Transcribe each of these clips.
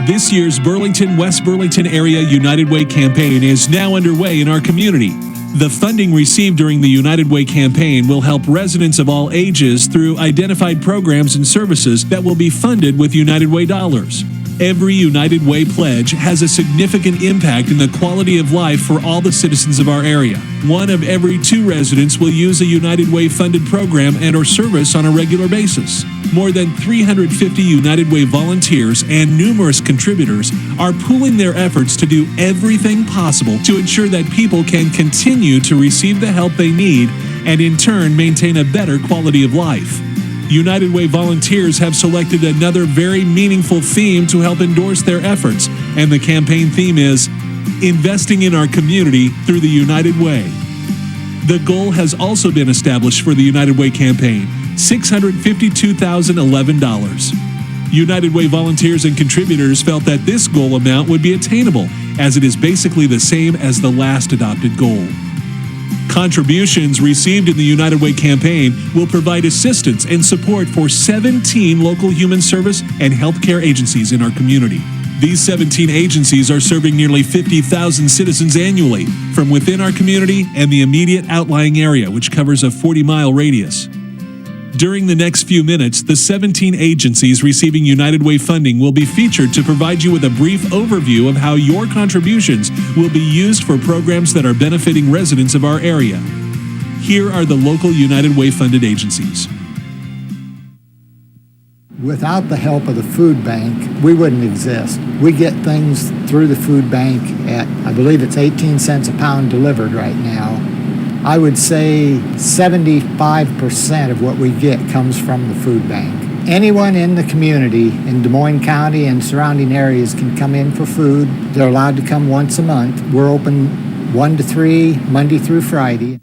This year's Burlington, West Burlington Area United Way campaign is now underway in our community. The funding received during the United Way campaign will help residents of all ages through identified programs and services that will be funded with United Way dollars. Every United Way pledge has a significant impact in the quality of life for all the citizens of our area. 1 of every 2 residents will use a United Way funded program and or service on a regular basis. More than 350 United Way volunteers and numerous contributors are pooling their efforts to do everything possible to ensure that people can continue to receive the help they need and in turn maintain a better quality of life. United Way volunteers have selected another very meaningful theme to help endorse their efforts, and the campaign theme is Investing in Our Community Through the United Way. The goal has also been established for the United Way campaign, $652,011. United Way volunteers and contributors felt that this goal amount would be attainable, as it is basically the same as the last adopted goal. Contributions received in the United Way campaign will provide assistance and support for 17 local human service and healthcare agencies in our community. These 17 agencies are serving nearly 50,000 citizens annually from within our community and the immediate outlying area, which covers a 40-mile radius. During the next few minutes, the 17 agencies receiving United Way funding will be featured to provide you with a brief overview of how your contributions will be used for programs that are benefiting residents of our area. Here are the local United Way funded agencies. Without the help of the food bank, we wouldn't exist. We get things through the food bank at, I believe it's 18 cents a pound delivered right now. I would say 75% of what we get comes from the food bank. Anyone in the community in Des Moines County and surrounding areas can come in for food. They're allowed to come once a month. We're open 1 to 3, Monday through Friday.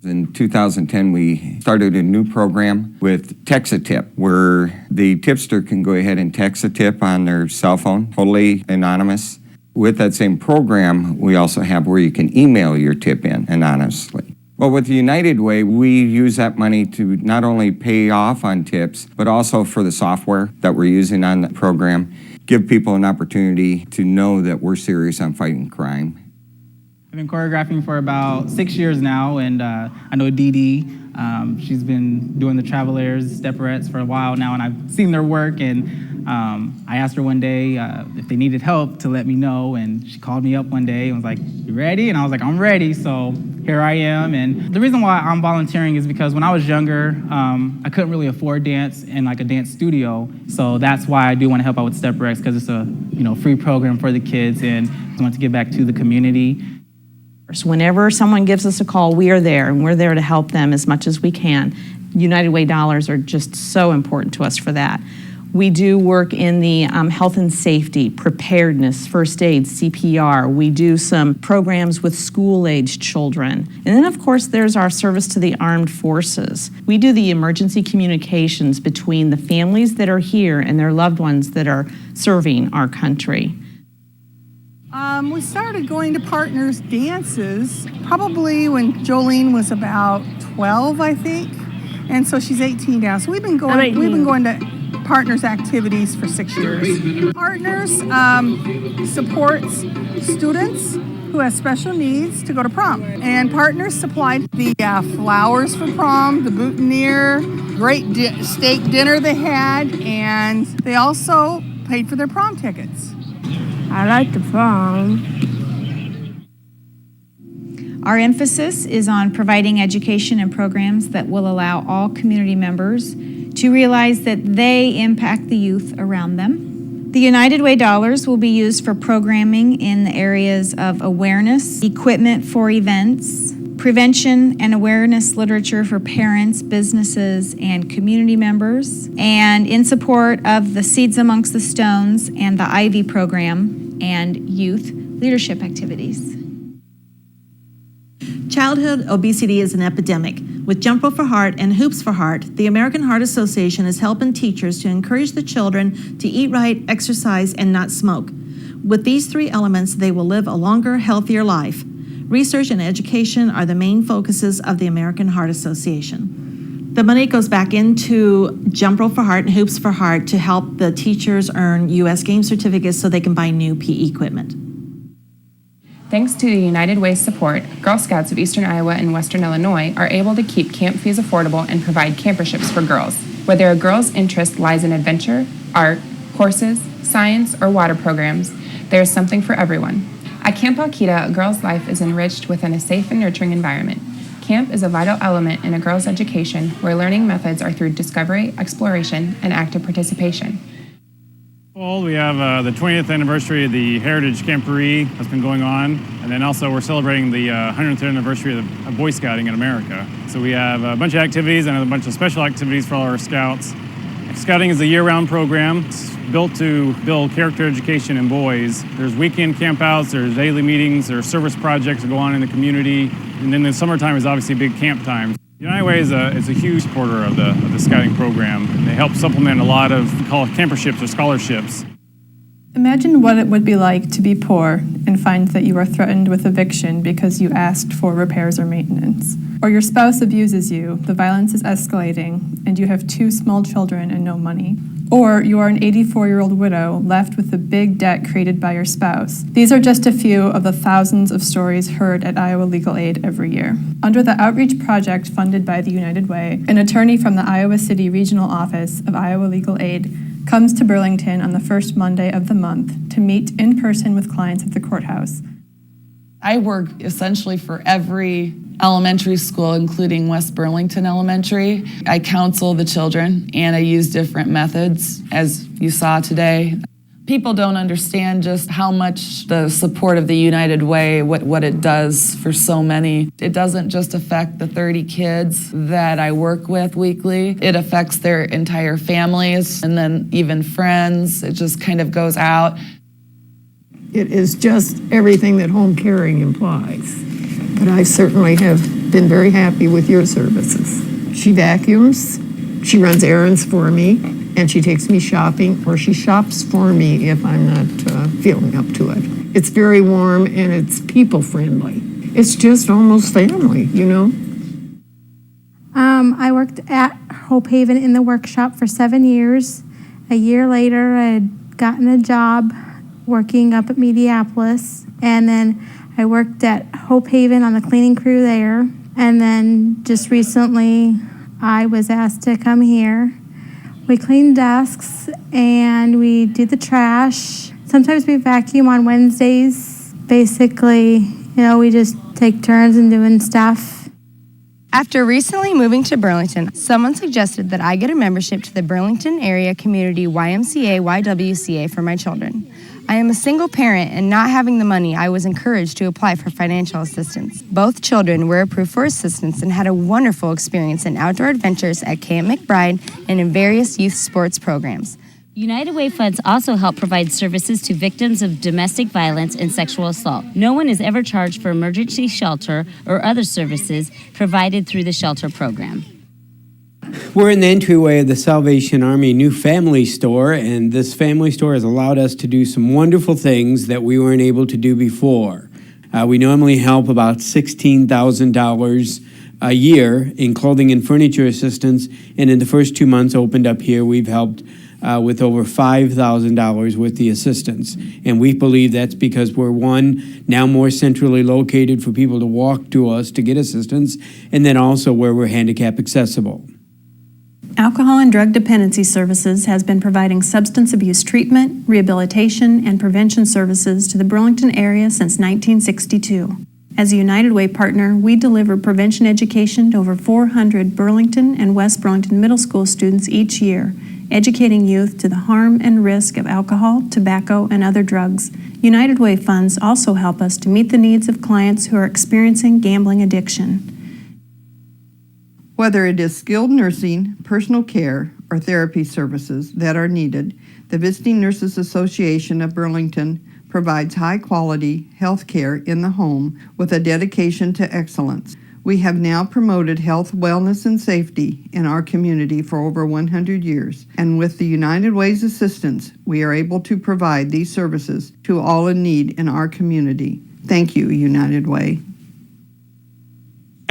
In 2010, we started a new program with Text-a-Tip, where the tipster can go ahead and text a tip on their cell phone, totally anonymous. With that same program, we also have where you can email your tip in anonymously. Well, with the United Way, we use that money to not only pay off on tips, but also for the software that we're using on the program, give people an opportunity to know that we're serious on fighting crime. I've been choreographing for about 6 years now, and I know Dee Dee. She's been doing the Travelers, Stepperettes for a while now, and I've seen their work, and I asked her one day if they needed help to let me know, and she called me up one day and was like, "You ready?" And I was like, "I'm ready," so here I am. And the reason why I'm volunteering is because when I was younger, I couldn't really afford dance in like a dance studio, so that's why I do want to help out with Stepperettes, because it's a free program for the kids, and I want to give back to the community. Whenever someone gives us a call, we are there, and we're there to help them as much as we can. United Way dollars are just so important to us for that. We do work in the health and safety, preparedness, first aid, CPR. We do some programs with school-aged children. And then, of course, there's our service to the armed forces. We do the emergency communications between the families that are here and their loved ones that are serving our country. We started going to partners dances probably when Jolene was about 12, I think, and so she's 18 now. So we've been going to partners activities for 6 years. Partners supports students who have special needs to go to prom, and partners supplied the flowers for prom, the boutonniere, great steak dinner they had, and they also paid for their prom tickets. I like the prom. Our emphasis is on providing education and programs that will allow all community members to realize that they impact the youth around them. The United Way dollars will be used for programming in the areas of awareness, equipment for events, prevention and awareness literature for parents, businesses, and community members, and in support of the Seeds Amongst the Stones and the Ivy program and youth leadership activities. Childhood obesity is an epidemic. With Jump Rope for Heart and Hoops for Heart, the American Heart Association is helping teachers to encourage the children to eat right, exercise, and not smoke. With these 3 elements, they will live a longer, healthier life. Research and education are the main focuses of the American Heart Association. The money goes back into Jump Rope for Heart and Hoops for Heart to help the teachers earn U.S. game certificates so they can buy new PE equipment. Thanks to the United Way's support, Girl Scouts of Eastern Iowa and Western Illinois are able to keep camp fees affordable and provide camperships for girls. Whether a girl's interest lies in adventure, art, horses, science, or water programs, there is something for everyone. At Camp Alkita, a girl's life is enriched within a safe and nurturing environment. Camp is a vital element in a girl's education where learning methods are through discovery, exploration, and active participation. Well, we have the 20th anniversary of the Heritage Camporee that's been going on, and then also we're celebrating the 100th anniversary of Boy Scouting in America. So we have a bunch of activities and a bunch of special activities for all our scouts. Scouting is a year-round program. It's built to build character education in boys. There's weekend campouts, there's daily meetings, there's service projects that go on in the community, and then the summertime is obviously big camp time. United Way is a huge supporter of the scouting program. They help supplement a lot of, we call it camperships or scholarships. Imagine what it would be like to be poor and find that you are threatened with eviction because you asked for repairs or maintenance. Or your spouse abuses you, the violence is escalating, and you have 2 small children and no money. Or you are an 84-year-old widow left with the big debt created by your spouse. These are just a few of the thousands of stories heard at Iowa Legal Aid every year. Under the outreach project funded by the United Way, an attorney from the Iowa City Regional Office of Iowa Legal Aid comes to Burlington on the first Monday of the month to meet in person with clients at the courthouse. I work essentially for every elementary school, including West Burlington Elementary. I counsel the children and I use different methods, as you saw today. People don't understand just how much the support of the United Way, what it does for so many. It doesn't just affect the 30 kids that I work with weekly. It affects their entire families and then even friends. It just kind of goes out. It is just everything that home caring implies. But I certainly have been very happy with your services. She vacuums, she runs errands for me, and she takes me shopping, or she shops for me if I'm not feeling up to it. It's very warm and it's people-friendly. It's just almost family, you know? I worked at Hope Haven in the workshop for 7 years. A year later, I had gotten a job working up at Mediapolis, and then I worked at Hope Haven on the cleaning crew there. And then just recently, I was asked to come here. We clean desks and we do the trash. Sometimes we vacuum on Wednesdays. Basically, we just take turns in doing stuff. After recently moving to Burlington, someone suggested that I get a membership to the Burlington Area Community YMCA YWCA for my children. I am a single parent, and not having the money, I was encouraged to apply for financial assistance. Both children were approved for assistance and had a wonderful experience in outdoor adventures at Camp McBride and in various youth sports programs. United Way funds also help provide services to victims of domestic violence and sexual assault. No one is ever charged for emergency shelter or other services provided through the shelter program. We're in the entryway of the Salvation Army new family store, and this family store has allowed us to do some wonderful things that we weren't able to do before. We normally help about $16,000 a year in clothing and furniture assistance, and in the first 2 months opened up here, we've helped with over $5,000 with the assistance. And we believe that's because we're, one, now more centrally located for people to walk to us to get assistance, and then also where we're handicap accessible. Alcohol and Drug Dependency Services has been providing substance abuse treatment, rehabilitation, and prevention services to the Burlington area since 1962. As a United Way partner, we deliver prevention education to over 400 Burlington and West Burlington middle school students each year, educating youth to the harm and risk of alcohol, tobacco, and other drugs. United Way funds also help us to meet the needs of clients who are experiencing gambling addiction. Whether it is skilled nursing, personal care, or therapy services that are needed, the Visiting Nurses Association of Burlington provides high-quality health care in the home with a dedication to excellence. We have now promoted health, wellness, and safety in our community for over 100 years, and with the United Way's assistance, we are able to provide these services to all in need in our community. Thank you, United Way.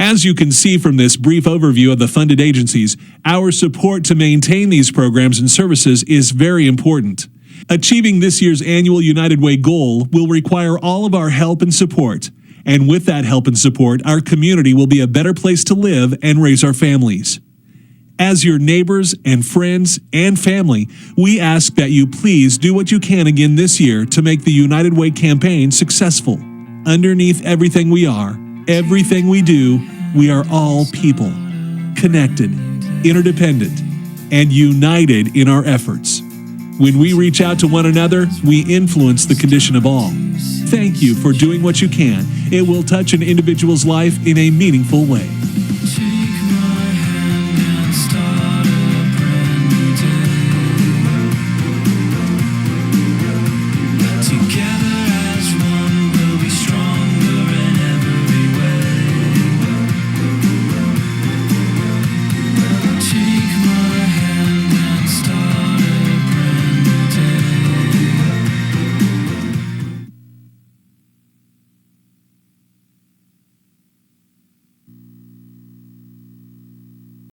As you can see from this brief overview of the funded agencies, our support to maintain these programs and services is very important. Achieving this year's annual United Way goal will require all of our help and support. And with that help and support, our community will be a better place to live and raise our families. As your neighbors and friends and family, we ask that you please do what you can again this year to make the United Way campaign successful. Underneath everything we are, everything we do, we are all people, connected, interdependent, and united in our efforts. When we reach out to one another, we influence the condition of all. Thank you for doing what you can. It will touch an individual's life in a meaningful way.